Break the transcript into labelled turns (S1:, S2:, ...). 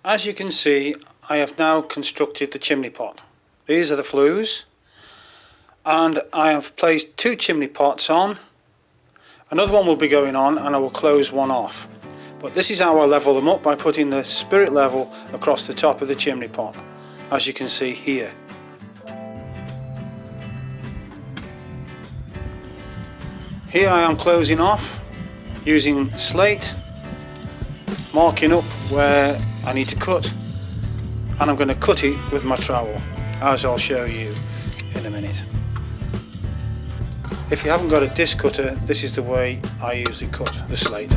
S1: As you can see, I have now constructed the chimney pot. These are the flues, and I have placed 2 chimney pots on. Another one will be going on and I will close one off. But this is how I level them up, by putting the spirit level across the top of the chimney pot, as you can see here. Here I am closing off using slate, marking up where I need to cut, and I'm going to cut it with my trowel, as I'll show you in a minute. If you haven't got a disc cutter, this is the way I usually cut the slate.